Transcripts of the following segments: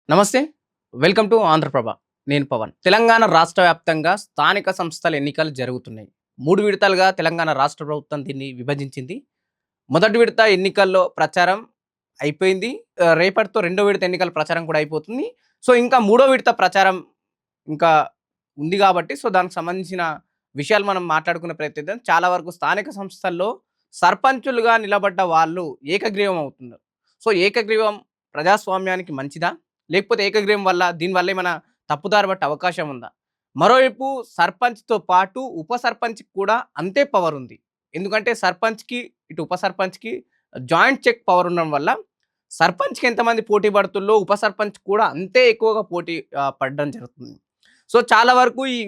నమస్తే. Welcome to Andhra Prabha. నేను పవన్. తెలంగాణ రాష్ట్ర వ్యాప్తంగా స్థానిక సంస్థల ఎన్నికలు జరుగుతున్నాయి. 3 విడతలుగా తెలంగాణ రాష్ట్ర ప్రభుత్వం దీన్ని విభజించింది. మొదటి విడత ఎన్నికల్లో ప్రచారం అయిపోయింది. రేపటితో రెండో విడత ఎన్నికల ప్రచారం కూడా అయిపోతుంది. సో, ఇంకా మూడో విడత ప్రచారం ఇంకా ఉంది కాబట్టి దానికి సంబంధించిన విషయాలు మనం మాట్లాడుకునే ప్రయత్నిద్దాం. చాలా వరకు స్థానిక సంస్థల్లో సర్పంచులుగా నిలబడ్డ వాళ్ళు ఏకగ్రీవం అవుతున్నారు. ఏకగ్రీవం ప్రజాస్వామ్యానికి మంచిదా? లేకపోతే ఏకగ్రీవం వల్ల దీనివల్ల ఏమైనా తప్పుదారి పట్టే అవకాశం ఉందా? మరోవైపు సర్పంచ్‌తో పాటు ఉప సర్పంచ్‌కి కూడా అంతే పవర్ ఉంది. ఎందుకంటే సర్పంచ్‌కి, ఇటు ఉప సర్పంచ్‌కి జాయింట్ చెక్ పవర్ ఉండడం వల్ల సర్పంచ్‌కి ఎంతమంది పోటీ పడుతుల్లో ఉప సర్పంచ్ కూడా అంతే ఎక్కువగా పోటీ పడడం జరుగుతుంది. చాలా వరకు ఈ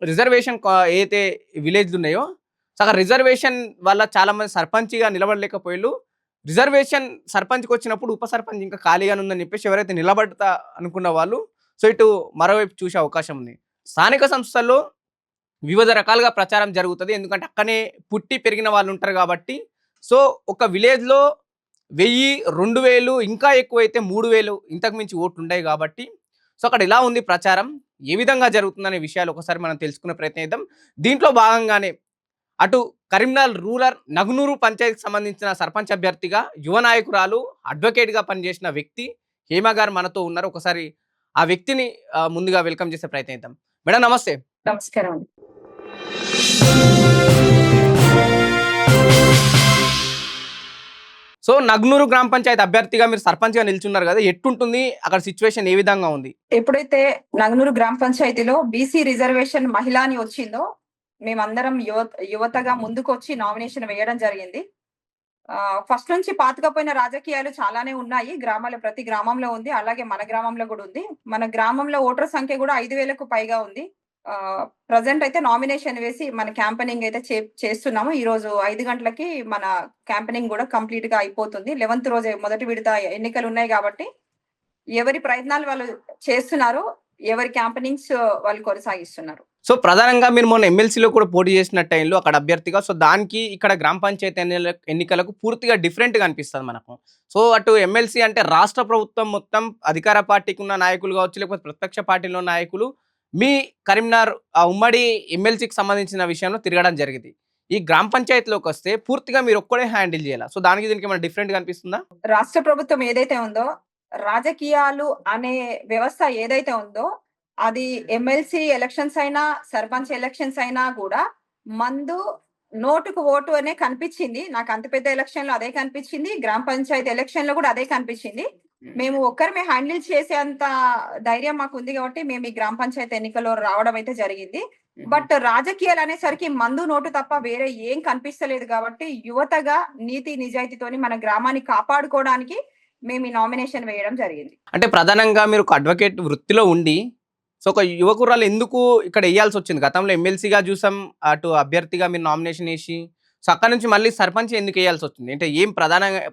రిజర్వేషన్ ఏదైతే విలేజ్‌లు ఉన్నాయో, సగం రిజర్వేషన్ వల్ల చాలామంది సర్పంచ్‌గా నిలబడలేకపోయిళ్ళు. రిజర్వేషన్ సర్పంచ్‌కొచ్చినప్పుడు ఉప సర్పంచ్ ఇంకా ఖాళీగానే ఉందని చెప్పేసి ఎవరైతే నిలబడతా అనుకున్న వాళ్ళు ఇటు మరోవైపు చూసే అవకాశం ఉంది. స్థానిక సంస్థల్లో వివిధ రకాలుగా ప్రచారం జరుగుతది. ఎందుకంటే అక్కడనే పుట్టి పెరిగిన వాళ్ళు ఉంటారు కాబట్టి, ఒక విలేజ్‌లో 1000, 2000 ఇంకా ఎక్కువైతే 3000 ఇంతకు మించి ఓట్లుంటాయి కాబట్టి, అక్కడ ఎలా ఉంది ప్రచారం? ఏ విధంగా జరుగుతుందనే విషయాలు ఒకసారి మనం తెలుసుకునే ప్రయత్నం చేద్దాం. దీంట్లో భాగంగానే అటు కరీంనగర్ రూరల్ నగునూరు పంచాయతీకి సంబంధించిన సర్పంచ్ అభ్యర్థిగా యువ నాయకురాలు, అడ్వకేట్‌గా పనిచేసిన వ్యక్తి హేమ గారు మనతో ఉన్నారు. ఒకసారి ఆ వ్యక్తిని ముందుగా వెల్కమ్ చేసే ప్రయత్నం చేద్దాం. మేడం నమస్తే. నమస్కారం అండి. నగ్నూరు గ్రామ పంచాయతీ అభ్యర్థిగా మీరు సర్పంచ్‌గా నిల్చున్నారు గదా! ఎట్టుంటుంది? అక్కడ సిట్యుయేషన్ ఏ విధంగా ఉంది? ఎప్పుడైతే నగనూరు గ్రామ పంచాయతీలో బీసీ రిజర్వేషన్ మహిళ అని వచ్చిందో, మేమందరం యువతగా ముందుకొచ్చి నామినేషన్ వేయడం జరిగింది. ఫస్ట్ నుంచి పాతుకపోయిన రాజకీయాలు చాలానే ఉన్నాయి. ప్రతి గ్రామంలో ఉంది. అలాగే మన గ్రామంలో గూడా ఉంది. మన గ్రామంలో ఓటర్ సంఖ్య గూడా 5,000కు పైగా ఉంది. ప్రెజెంట్ అయితే నామినేషన్ వేసి మన క్యాంపెయినింగ్ అయితే చేస్తున్నాము. ఈరోజు 5 గంటలకి మన క్యాంపెయినింగ్ గూడా కంప్లీట్‌గా అయిపోతుంది. 11థ్ రోజే మొదటి విడత ఎన్నికలున్నాయి గాబట్టి, ఎవరి ప్రయత్నాలు వాళ్ళు చేస్తున్నారు. ఎవరి క్యాంపెయినింగ్స్ వాళ్ళు కొనసాగిస్తున్నారు. ప్రధానంగా మీరు మొన్న ఎమ్మెల్సీలో కూడా పోటీ చేసిన టైంలో అక్కడ అభ్యర్థిగా దానికి ఇక్కడ గ్రామ పంచాయతీ ఎన్నికలకు పూర్తిగా డిఫరెంట్‌గా అనిపిస్తది మనకు. అటు ఎమ్మెల్సీ అంటే రాష్ట్ర ప్రభుత్వం మొత్తం అధికార పార్టీకి ఉన్న నాయకులు కావచ్చు, లేకపోతే ప్రతిపక్ష పార్టీలో నాయకులు మీ కరీంనగర్ ఉమ్మడి ఎమ్మెల్సీకి సంబంధించిన విషయంలో తిరగడం జరిగింది. ఈ గ్రామ పంచాయతీలోకొస్తే పూర్తిగా మీరు ఒక్కడే హ్యాండిల్ చేయాల. దానికి దీనికి ఏమైనా డిఫరెంట్‌గా అనిపిస్తుందా? రాష్ట్ర ప్రభుత్వం ఏదైతే ఉందో, రాజకీయాలు అనే వ్యవస్థ ఏదైతే ఉందో, అది ఎమ్మెల్సీ ఎలక్షన్స్ అయినా, సర్పంచ్ ఎలక్షన్స్ అయినా గూడా మందు, నోటుకు ఓటు అనే కనిపిచ్చింది. నాకు అంత పెద్ద ఎలక్షన్‌లో అదే కనిపిచ్చింది. గ్రామ పంచాయతీ ఎలక్షన్‌లో గూడా అదే కనిపిచ్చింది. మేము ఒక్కరమే హ్యాండిల్ చేసేంత ధైర్యం మాకుంది గాబట్టి, మేము ఈ గ్రామ పంచాయతీ ఎన్నికల్లో రావడం అయితే జరిగింది. బట్ రాజకీయాలు అనేసరికి మందు, నోటు తప్ప వేరే ఏం కనిపిస్తలేదు గాబట్టి, యువతగా నీతి నిజాయితీతోని మన గ్రామాన్ని కాపాడుకోవడానికి మేము ఈ నామినేషన్ వేయడం జరిగింది. అంటే ప్రధానంగా మీరు ఒక అడ్వకేట్ వృత్తిలో ఉండి, ఒక యువకురాలు ఎందుకు ఇక్కడ ఎయ్యాల్సొచ్చింది? గతంలో ఎమ్మెల్సీగా జూసాం, అటు అభ్యర్థిగా మీరు నామినేషన్ ఏసి, అక్కడి నుంచి మళ్ళీ సర్పంచ్ ఎందుకు ఎయ్యాల్సొచ్చింది? అంటే ఏం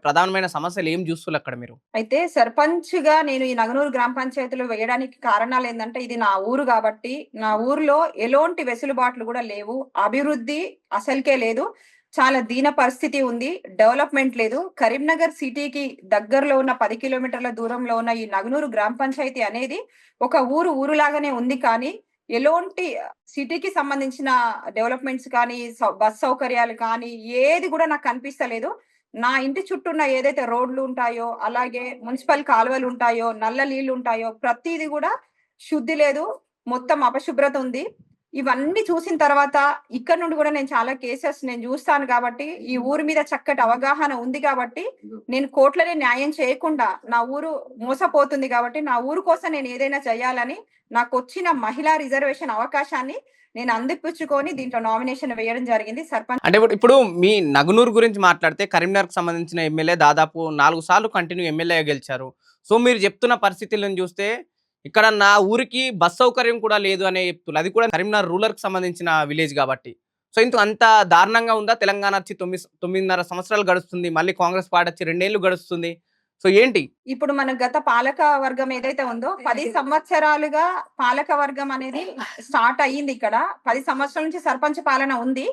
ప్రధానమైన సమస్యలు ఏం జూస్తుర్రక్కడ మీరు? అయితే సర్పంచ్‌గా నేను ఈ నగనూరు గ్రామ పంచాయతీలో వేయడానికి కారణాలేందంటే, ఇది నా ఊరు గాబట్టి, నా ఊర్లో ఎలోంటి వెసులుబాట్లు గూడా లేవు. అభివృద్ధి అసలుకే లేదు. చాలా దీన పరిస్థితి ఉంది. డెవలప్‌మెంట్ లేదు. కరీంనగర్ సిటీకి దగ్గరలో ఉన్న 10 కిలోమీటర్ల దూరంలో ఉన్న ఈ నగనూరు గ్రామ పంచాయతీ అనేది ఒక ఊరులాగానే ఉంది కానీ, ఎలోంటి సిటీకి సంబంధించిన డెవలప్‌మెంట్స్ కానీ, బస్ సౌకర్యాలు కానీ, ఏది గూడా నాకు కనిపిస్తలేదు. నా ఇంటి చుట్టూన్న ఏదైతే రోడ్లుంటాయో, అలాగే మున్సిపల్ కాలువలుంటాయో, నల్ల నీళ్లుంటాయో ప్రతీది గూడా శుద్ధి లేదు. మొత్తం అపశుభ్రత ఉంది. ఇవన్నీ చూసిన తర్వాత ఇక్కడ నుండి గూడా నేను చాలా కేసెస్ నేను జూస్తాను గాబట్టి, ఈ ఊరి మీద చక్కటి అవగాహన ఉంది గాబట్టి, నేను కోర్ట్‌లోనే న్యాయం చేయకుండా నా ఊరు మోసపోతుంది గాబట్టి, నా ఊరు కోసం నేను ఏదైనా చేయాలని నాకొచ్చిన మహిళా రిజర్వేషన్ అవకాశాన్ని నేను అందిపుచ్చుకొని దీంట్లో నామినేషన్ వేయడం జరిగింది. అంటే ఇప్పుడు మీ నగునూరు గురించి మాట్లాడితే కరీంనగర్‌కి సంబంధించిన ఎమ్మెల్యే దాదాపు 4 సార్లు కంటిన్యూ ఎమ్మెల్యేగా గెలిచారు. మీరు చెప్తున్న పరిస్థితులను చూస్తే ఇక్కడ నా ఊరికి బస్ సౌకర్యం కూడా లేదు అనే చెప్తున్నారు. అది కూడా కరీంనగర్ రూరల్‌కి సంబంధించిన విలేజ్ కాబట్టి. అంత దారుణంగా ఉందా? తెలంగాణ వచ్చి 9.5 సంవత్సరాలు గడుస్తుంది. మళ్ళీ కాంగ్రెస్ పార్టీ వచ్చి 2 ఏళ్లు గడుస్తుంది. ఏంటి? ఇప్పుడు మన గత పాలక వర్గం ఏదైతే ఉందో 10 సంవత్సరాలుగా పాలక వర్గం అనేది స్టార్ట్ అయ్యింది ఇక్కడ. 10 సంవత్సరాల నుంచి సర్పంచ్ పాలన ఉంది.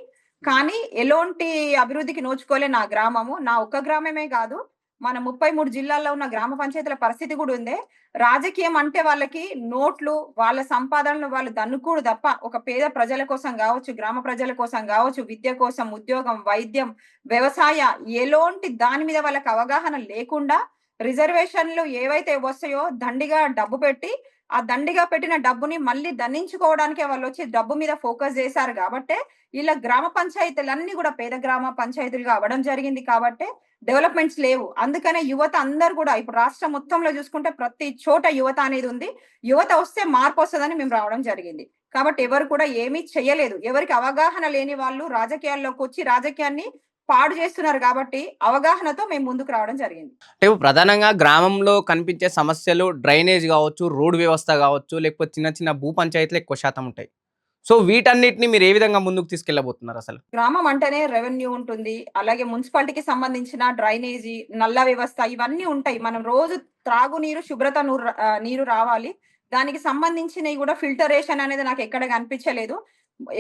కానీ ఎలోంటి అభివృద్ధికి నోచుకోలే నా గ్రామము. నా ఒక్క గ్రామమే గాదు. మన 33 జిల్లాల్లో ఉన్న గ్రామ పంచాయతీల పరిస్థితి కూడా ఉందే. రాజకీయం అంటే వాళ్ళకి నోట్లు, వాళ్ళ సంపాదనలు వాళ్ళు దన్నుకోడు తప్ప, ఒక పేద ప్రజల కోసం గావచ్చు, గ్రామ ప్రజల కోసం గావచ్చు, విద్య కోసం, ఉద్యోగం, వైద్యం, వ్యవసాయ ఎలోంటి దాని మీద వాళ్ళకి అవగాహన లేకుండా రిజర్వేషన్‌లు ఏవైతే వస్తాయో దండిగా డబ్బు పెట్టి, ఆ దండిగా పెట్టిన డబ్బుని మళ్ళీ దండించుకోవడానికే వాళ్ళొచ్చి డబ్బు మీద ఫోకస్ జేశారు గాబట్టే, ఇలా గ్రామ పంచాయతీలన్నీ గూడా పేద గ్రామ పంచాయతీలుగా అవ్వడం జరిగింది కాబట్టే డెవలప్‌మెంట్స్ లేవు. అందుకనే యువత అందరూ గూడా ఇప్పుడు రాష్ట్రం మొత్తంలో జూసుకుంటే ప్రతి చోట యువత అనేది ఉంది. యువత వస్తే మార్పొస్తదని మేము రావడం జరిగింది. కాబట్టి ఎవరు కూడా ఏమీ చెయ్యలేదు. ఎవరికి అవగాహన లేని వాళ్ళు రాజకీయాల్లోకొచ్చి రాజకీయాన్ని పాడు జేస్తున్నారు గాబట్టి, అవగాహనతో మేము ముందుకు రావడం జరిగింది. అంటే ఇప్పుడు ప్రధానంగా గ్రామంలో కనిపించే సమస్యలు డ్రైనేజ్ కావచ్చు, రోడ్ వ్యవస్థ కావచ్చు, లేకపోతే చిన్న చిన్న భూ పంచాయతీలు ఎక్కువ శాతం ఉంటాయి. సో వీటన్నిటిని మీరు ఏ విధంగా ముందుకు తీసుకెళ్ళబోతున్నారు అసలు? గ్రామం అంటేనే రెవెన్యూ ఉంటుంది. అలాగే మున్సిపాలిటీకి సంబంధించిన డ్రైనేజీ, నల్లా వ్యవస్థ ఇవన్నీ ఉంటాయి. మనం రోజు త్రాగునీరు, శుభ్రత నీరు రావాలి. దానికి సంబంధించినయి గూడా ఫిల్టరేషన్ అనేది నాకెక్కడ కనిపించలేదు.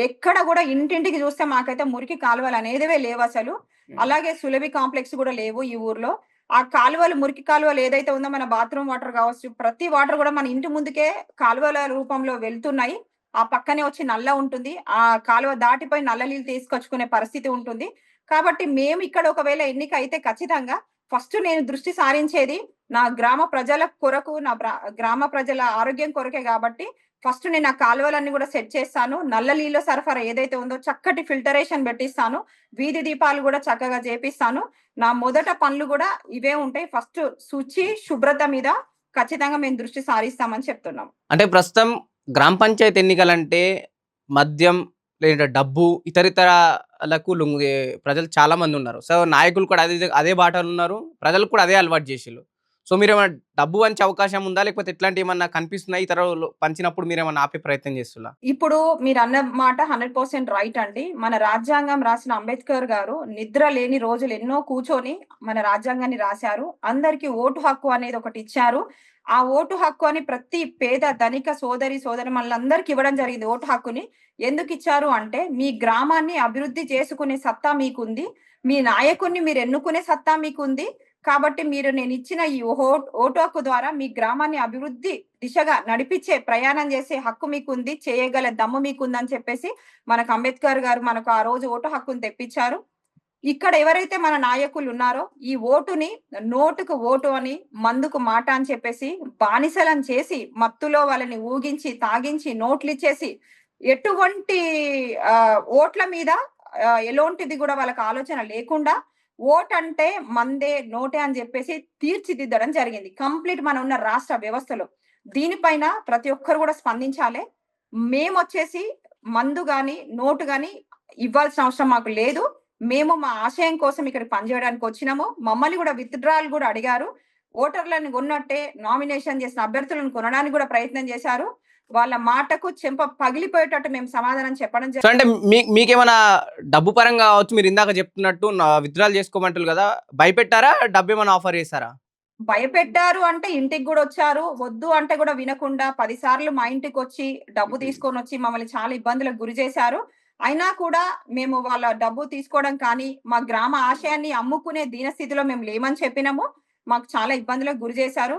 ఎక్కడ గూడా ఇంటింటికి చూస్తే మాకైతే మురికి కాలువలనేదివే లేవసలు. అలాగే సులభి కాంప్లెక్స్ గూడా లేవు ఈ ఊర్లో. ఆ కాలువలు, మురికి కాలువలు ఏదైతే ఉందో మన బాత్రూమ్ వాటర్ కావచ్చు, ప్రతి వాటర్ గూడా మన ఇంటి ముందుకే కాలువల రూపంలో వెళ్తున్నాయి. ఆ పక్కనే వచ్చి నల్ల ఉంటుంది. ఆ కాలువ దాటిపోయి నల్ల నీళ్ళు తీసుకొచ్చుకునే పరిస్థితి ఉంటుంది. కాబట్టి మేము ఇక్కడ ఒకవేళ ఎన్నిక అయితే ఖచ్చితంగా ఫస్ట్ నేను దృష్టి సారించేది నా గ్రామ ప్రజల కొరకు, గ్రామ ప్రజల ఆరోగ్యం కొరకే గాబట్టి ఫస్ట్ నేను ఆ కాలువలన్నీ గూడా సెట్ చేస్తాను. నల్ల నీళ్ళ సరఫరా ఏదైతే ఉందో చక్కటి ఫిల్టరేషన్ పెట్టిస్తాను. వీధి దీపాలు గూడా చక్కగా చేపిస్తాను. నా మొదట పనులు గూడా ఇవే ఉంటాయి. ఫస్ట్ శుచి, శుభ్రత మీద ఖచ్చితంగా మేము దృష్టి సారిస్తామని చెప్తున్నాం. అంటే ప్రస్తుతం గ్రామ పంచాయతీ ఎన్నికలంటే మద్యం, లేదంటే డబ్బు, ఇతరితరాలకు లొంగే ప్రజలు చాలా మంది ఉన్నారు. సో నాయకులు కూడా అదే బాటలో ఉన్నారు. ప్రజలకు కూడా అదే అలవాటు చేసిర్రు. సో మీరేమైనా డబ్బు పంచే అవకాశం ఉందా? లేకపోతే ఇట్లాంటివి ఏమన్నా కనిపిస్తున్నాయి ఇతరులు పంచినప్పుడు మీరేమన్నా ఆపే ప్రయత్నం చేస్తున్నా? ఇప్పుడు మీరన్న మాట 100% రైట్ అండి. మన రాజ్యాంగం రాసిన అంబేద్కర్ గారు నిద్ర లేని రోజులు ఎన్నో కూర్చొని మన రాజ్యాంగాన్ని రాశారు. అందరికీ ఓటు హక్కు అనేది ఒకటిచ్చారు. ఆ ఓటు హక్కు అని ప్రతి పేద, ధనిక సోదరీమణులందరికీ ఇవ్వడం జరిగింది ఓటు హక్కుని. ఎందుకిచ్చారు అంటే, మీ గ్రామాన్ని అభివృద్ధి చేసుకునే సత్తా మీకుంది. మీ నాయకుడిని మీరు ఎన్నుకునే సత్తా మీకుంది. కాబట్టి మీరు నేనిచ్చిన ఈ ఓటు హక్కు ద్వారా మీ గ్రామాన్ని అభివృద్ధి దిశగా నడిపించే ప్రయాణం చేసే హక్కు మీకుంది. చేయగల దమ్ము మీకుందని చెప్పేసి మనకు అంబేద్కర్ గారు మనకు ఆ రోజు ఓటు హక్కుని తెప్పించారు. ఇక్కడ ఎవరైతే మన నాయకులున్నారో ఈ ఓటుని నోటుకు ఓటు అని, మందుకు మాట అని చెప్పేసి బానిసలను చేసి, మత్తులో వాళ్ళని ఊగించి, తాగించి, నోట్లిచ్చేసి ఎటువంటి ఓట్ల మీద ఎలాంటిది గూడా వాళ్ళకి ఆలోచన లేకుండా ఓటంటే మందే, నోటే అని జెప్పేసి తీర్చిదిద్దడం జరిగింది. కంప్లీట్ మనం ఉన్న రాష్ట్ర వ్యవస్థలో. దీనిపైన ప్రతి ఒక్కరు గూడా స్పందించాలే. మేమొచ్చేసి మందు గాని, నోటు గాని ఇవ్వాల్సిన అవసరం మాకు లేదు. మేము మా ఆశయం కోసం ఇక్కడికి పనిజేయడానికొచ్చినాము. మమ్మల్ని గూడా విత్‌డ్రాయల్ గూడా అడిగారు. ఓటర్లని గొన్నట్టే నామినేషన్ చేసిన అభ్యర్థులను కొనడానికి గూడా ప్రయత్నం చేశారు. వాళ్ళ మాటకు చెంప పగిలిపోయేటట్టు మేము సమాధానం చెప్పడం సో అంటే మీకేమైనా డబ్బు పరంగా కావచ్చు, మీరు ఇందాక చెప్తున్నట్టు విత్‌డ్రాల్ చేసుకోమంటుర్రు కదా! భయపెట్టారా? డబ్బేమైనా ఆఫర్ చేసారా? భయపెట్టారు అంటే ఇంటికి గూడొచ్చారు. వద్దు అంటే గూడా వినకుండా 10 సార్లు మా ఇంటికొచ్చి డబ్బు తీసుకొనొచ్చి మమ్మల్ని చాలా ఇబ్బందులకు గురి చేశారు. అయినా కూడా మేము వాళ్ళ డబ్బు తీసుకోవడం కానీ, మా గ్రామ ఆశయాన్ని అమ్ముకునే దీనస్థితిలో మేము లేమని చెప్పినాము. మాకు చాలా ఇబ్బందులకు గురి చేశారు.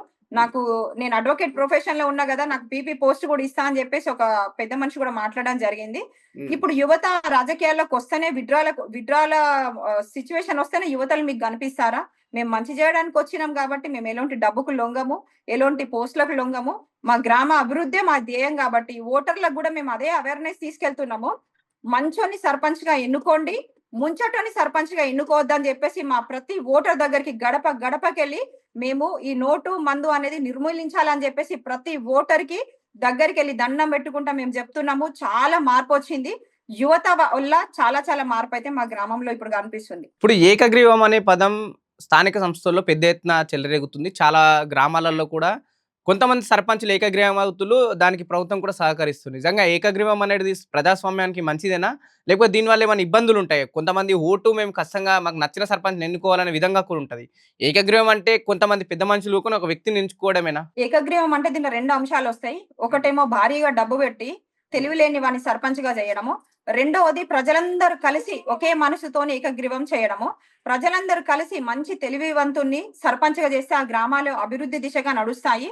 నేను అడ్వొకేట్ ప్రొఫెషన్‌లో ఉన్నా గదా! నాకు పీపీ పోస్ట్ గూడా ఇస్తా అని జెప్పేసి ఒక పెద్ద మనిషి గూడా మాట్లాడడం జరిగింది. ఇప్పుడు యువత రాజకీయాల్లోకొస్తేనే విత్‌డ్రాల సిట్యుయేషన్ వస్తేనే యువతలు మీకు గనిపిస్తారా? మేము మంచి జేయడానికొచ్చినాం గాబట్టి మేము ఎలాంటి డబ్బుకు లొంగము. ఎలాంటి పోస్ట్‌లకు లొంగము. మా గ్రామ అభివృద్ధే మా ధ్యేయం గాబట్టి ఓటర్లకు గూడా మేము అదే అవేర్‌నెస్ తీసుకెళ్తున్నాము. మంచోన్ని సర్పంచ్‌గా ఎన్నుకోండి. ముంచటోని సర్పంచ్‌గా ఎన్నుకోవద్దని జెప్పేసి మా ప్రతి ఓటర్ దగ్గరికి గడప గడపకెళ్ళి మేము ఈ నోటు, మందు అనేది నిర్మూలించాలని జెప్పేసి ప్రతి ఓటర్‌కి దగ్గరికెళ్ళి దండం బెట్టుకుంటా మేము జెప్తున్నాము. చాలా మార్పొచ్చింది. యువత వల్ల చాలా చాలా మార్పయితే మా గ్రామంలో ఇప్పుడు గనిపిస్తుంది. ఇప్పుడు ఏకగ్రీవం అనే పదం స్థానిక సంస్థల్లో పెద్ద ఎత్తున చెలరేగుతుంది. చాలా గ్రామాలలో కూడా కొంతమంది సర్పంచులు ఏకగ్రీవమవుతులు, దానికి ప్రభుత్వం కూడా సహకరిస్తుంది. నిజంగా ఏకగ్రీవం అనేది ప్రజాస్వామ్యానికి మంచిదేనా? లేకపోతే దీనివల్ల ఏమైనా ఇబ్బందులుంటాయా? కొంతమంది ఓటు మేము ఖచ్చితంగా మాకు నచ్చిన సర్పంచ్‌ని ఎన్నుకోవాలనే విధంగా కూడా ఉంటది. ఏకగ్రీవం అంటే కొంతమంది పెద్ద మనుషులు ఊరుకొని ఒక వ్యక్తిని ఎంచుకోవడమేనా? ఏకగ్రీవం అంటే దీంట్లో 2 అంశాలొస్తాయి. ఒకటేమో భారీగా డబ్బు బెట్టి తెలివిలేని వాడిని సర్పంచ్‌గా జేయడము. రెండవది ప్రజలందరూ కలిసి ఒకే మనసుతోని ఏకగ్రీవం చేయడము. ప్రజలందరూ కలిసి మంచి తెలివివంతుణ్ణి సర్పంచ్‌గా చేస్తే ఆ గ్రామాలు అభివృద్ధి దిశగా నడుస్తాయి.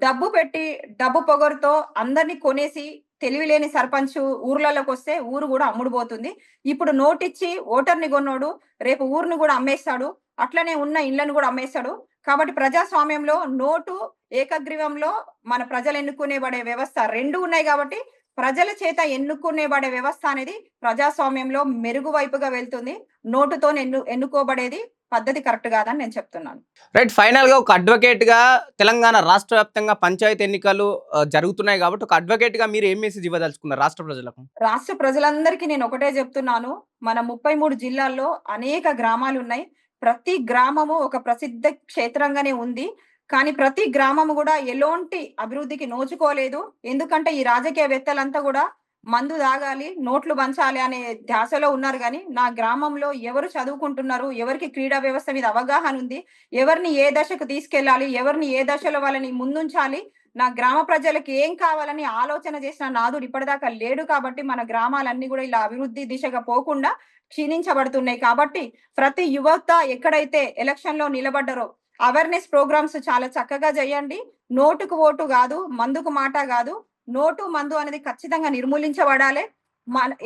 డబ్బు పెట్టి, డబ్బు పొగరుతో అందరిని కొనేసి తెలివిలేని సర్పంచ్ ఊర్లలోకొస్తే ఊరు గూడా అమ్ముడుపోతుంది. ఇప్పుడు నోటిచ్చి ఓటర్‌ని గొన్నోడు రేపు ఊరుని గూడా అమ్మేస్తాడు. అట్లనే ఉన్న ఇళ్ళను గూడా అమ్మేస్తాడు. కాబట్టి ప్రజాస్వామ్యంలో నోటు, ఏకగ్రీవంలో మన ప్రజలు ఎన్నుకునేబడే వ్యవస్థ 2 ఉన్నాయి గాబట్టి ప్రజల చేత ఎన్నుకునేబడే వ్యవస్థ అనేది ప్రజాస్వామ్యంలో మెరుగు వైపుగా వెళ్తుంది. నోటుతోని ఎన్నుకోబడేది పద్ధతి కరెక్ట్ కాదని నేను చెప్తున్నాను. రైట్. ఫైనల్‌గా ఒక అడ్వకేట్‌గా తెలంగాణ రాష్ట్ర వ్యాప్తంగా పంచాయతీ ఎన్నికలు జరుగుతున్నాయి కాబట్టి ఒక అడ్వకేట్‌గా మీరు ఏం మెసేజ్ ఇవ్వదలుచుకున్నారు రాష్ట్ర ప్రజలకు? రాష్ట్ర ప్రజలందరికీ నేను ఒకటే చెప్తున్నాను. మన 33 జిల్లాల్లో అనేక గ్రామాలున్నాయి. ప్రతి గ్రామము ఒక ప్రసిద్ధ క్షేత్రంగానే ఉంది. కానీ ప్రతి గ్రామము గూడా ఎలోంటి అభివృద్ధికి నోచుకోలేదు. ఎందుకంటే ఈ రాజకీయవేత్తలంతా గూడా మందు తాగాలి, నోట్లు పంచాలి అనే ధ్యాసలో ఉన్నారు గానీ, నా గ్రామంలో ఎవరు చదువుకుంటున్నారు, ఎవరికి క్రీడా వ్యవస్థ మీద అవగాహన ఉంది, ఎవరిని ఏ దశకు తీసుకెళ్ళాలి, ఎవరిని ఏ దశలో వాళ్ళని ముందుంచాలి, నా గ్రామ ప్రజలకి ఏం కావాలని ఆలోచన చేసిన నాథుడు ఇప్పటిదాకా లేడు కాబట్టి మన గ్రామాలన్నీ గూడా ఇలా అభివృద్ధి దిశగా పోకుండా క్షీణించబడుతున్నాయి. కాబట్టి ప్రతి యువత ఎక్కడైతే ఎలక్షన్‌లో నిలబడ్డారో అవేర్‌నెస్ ప్రోగ్రామ్స్ చాలా చక్కగా చేయండి. నోటుకు ఓటు గాదు, మందుకు మాట గాదు. నోటు, మందు అనేది ఖచ్చితంగా నిర్మూలించబడాలి.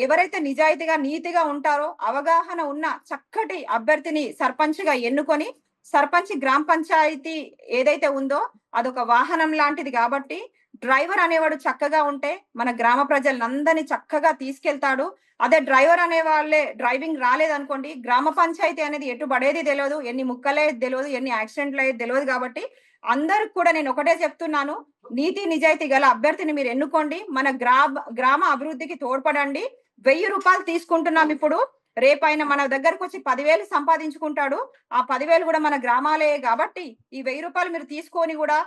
ఎవరైతే నిజాయితీగా, నీతిగా ఉంటారో అవగాహన ఉన్న చక్కటి అభ్యర్థిని సర్పంచ్‌గా ఎన్నుకొని సర్పంచ్ గ్రామ పంచాయతీ ఏదైతే ఉందో అదొక వాహనం లాంటిది గాబట్టి, డ్రైవర్ అనేవాడు చక్కగా ఉంటే మన గ్రామ ప్రజలనందరిని చక్కగా తీసుకెళ్తాడు. అదే డ్రైవర్ అనే వాళ్ళే డ్రైవింగ్ రాలేదనుకోండి, గ్రామ పంచాయతీ అనేది ఎటు పడేది తెలవదు. ఎన్ని ముక్కలయ్యేది తెలవదు. ఎన్ని యాక్సిడెంట్‌లయ్యేది తెలవదు గాబట్టి, అందరికి కూడా నేను ఒకటే చెప్తున్నాను. నీతి, నిజాయితీ గల అభ్యర్థిని మీరు ఎన్నుకోండి. మన గ్రామ అభివృద్ధికి తోడ్పడండి. రూ. 1000 తీసుకుంటున్నాం ఇప్పుడు. రేపైన మన దగ్గరకొచ్చి 10,000 సంపాదించుకుంటాడు. ఆ 10,000 గూడా మన గ్రామాలే గాబట్టి, ఈ రూ. 1000 మీరు తీసుకొని గూడా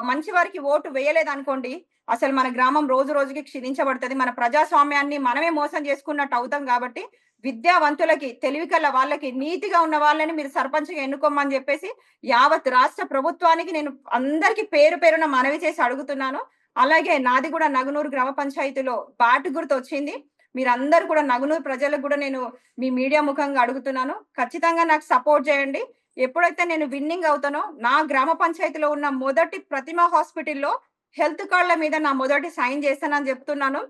మంచి వారికి ఓటు వేయలేదనుకోండి, అసలు మన గ్రామం రోజు రోజుకి క్షీణించబడతది. మన ప్రజాస్వామ్యాన్ని మనమే మోసం చేసుకున్నట్టు అవుతాం గాబట్టి, విద్యావంతులకి, తెలివికల్ల వాళ్ళకి, నీతిగా ఉన్న వాళ్ళని మీరు సర్పంచ్‌గా ఎన్నుకోమని జెప్పేసి, యావత్ రాష్ట్ర ప్రభుత్వానికి నేను అందరికి పేరు పేరున మనవి చేసి అడుగుతున్నాను. అలాగే నాది గూడా నగునూరు గ్రామ పంచాయతీలో బాటు గుర్తొచ్చింది. మీరందరూ కూడా నగునూరు ప్రజలకు గూడా నేను మీ మీడియా ముఖంగా అడుగుతున్నాను. ఖచ్చితంగా నాకు సపోర్ట్ జేయండి. ఎప్పుడైతే నేను విన్నింగ్ అవుతానో, నా గ్రామ పంచాయతీలో ఉన్న మొదటి ప్రతిమ హాస్పిటల్‌లో హెల్త్ కార్డ్‌ల మీద నా మొదటి సైన్ చేస్తానని జెప్తున్నాను.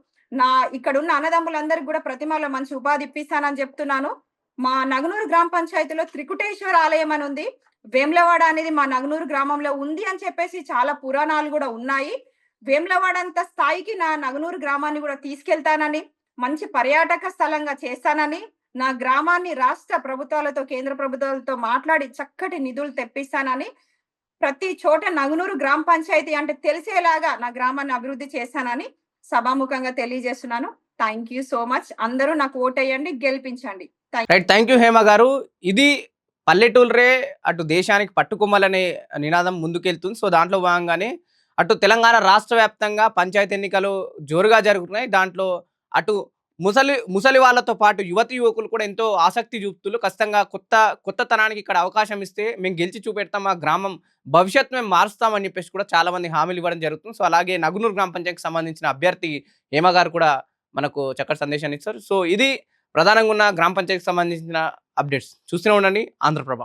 ఇక్కడున్న అన్నదమ్ములందరికి గూడా ప్రతిమలో మంచి ఉపాధి ఇప్పిస్తానని జెప్తున్నాను. మా నగునూరు గ్రామ పంచాయతీలో త్రికుటేశ్వర ఆలయం అని ఉంది. వేములవాడ అనేది మా నగునూరు గ్రామంలో ఉంది అని చెప్పేసి చాలా పురాణాలు గూడా ఉన్నాయి. వేములవాడ అంత స్థాయికి నా నగునూరు గ్రామాన్ని గూడా తీసుకెళ్తానని, మంచి పర్యాటక స్థలంగా చేస్తానని, నా గ్రామాన్ని రాష్ట్ర ప్రభుత్వాలతో, కేంద్ర ప్రభుత్వాలతో మాట్లాడి చక్కటి నిధులు తెప్పిస్తానని, ప్రతి చోట నగునూరు గ్రామ పంచాయతీ అంటే తెలిసేలాగా నా గ్రామాన్ని అభివృద్ధి చేస్తానని సభాముఖంగా తెలియజేస్తున్నాను. Thank you so much. అందరూ నాకు ఓటెయ్యండి, గెలిపించండి. రైట్. థ్యాంక్ యూ హేమ గారు. ఇది పల్లెటూరురే అటు దేశానికి పట్టుకొమ్మలనే నినాదం ముందుకెళ్తుంది. సో దాంట్లో భాగంగానే అటు తెలంగాణ రాష్ట్ర వ్యాప్తంగా పంచాయతీ ఎన్నికలు జోరుగా జరుగుతున్నాయి. దాంట్లో అటు ముసలి వాళ్ళతో పాటు యువతి యువకులు కూడా ఎంతో ఆసక్తి చూపుతున్నారు. ఖచ్చితంగా కొత్తతనానికి ఇక్కడ అవకాశం ఇస్తే మేము గెలిచి చూపెడతాం, మా గ్రామం భవిష్యత్తు మేము మారుస్తామని చెప్పేసి కూడా చాలా మంది హామీలు ఇవ్వడం జరుగుతుంది. సో అలాగే నగునూరు గ్రామ పంచాయతీకి సంబంధించిన అభ్యర్థి హేమ గారు కూడా మనకు చక్కటి సందేశాన్ని ఇస్తారు. సో ఇది ప్రధానంగా ఉన్న గ్రామ పంచాయతీకి సంబంధించిన అప్డేట్స్. చూస్తూనే ఉండండి ఆంధ్రప్రభ.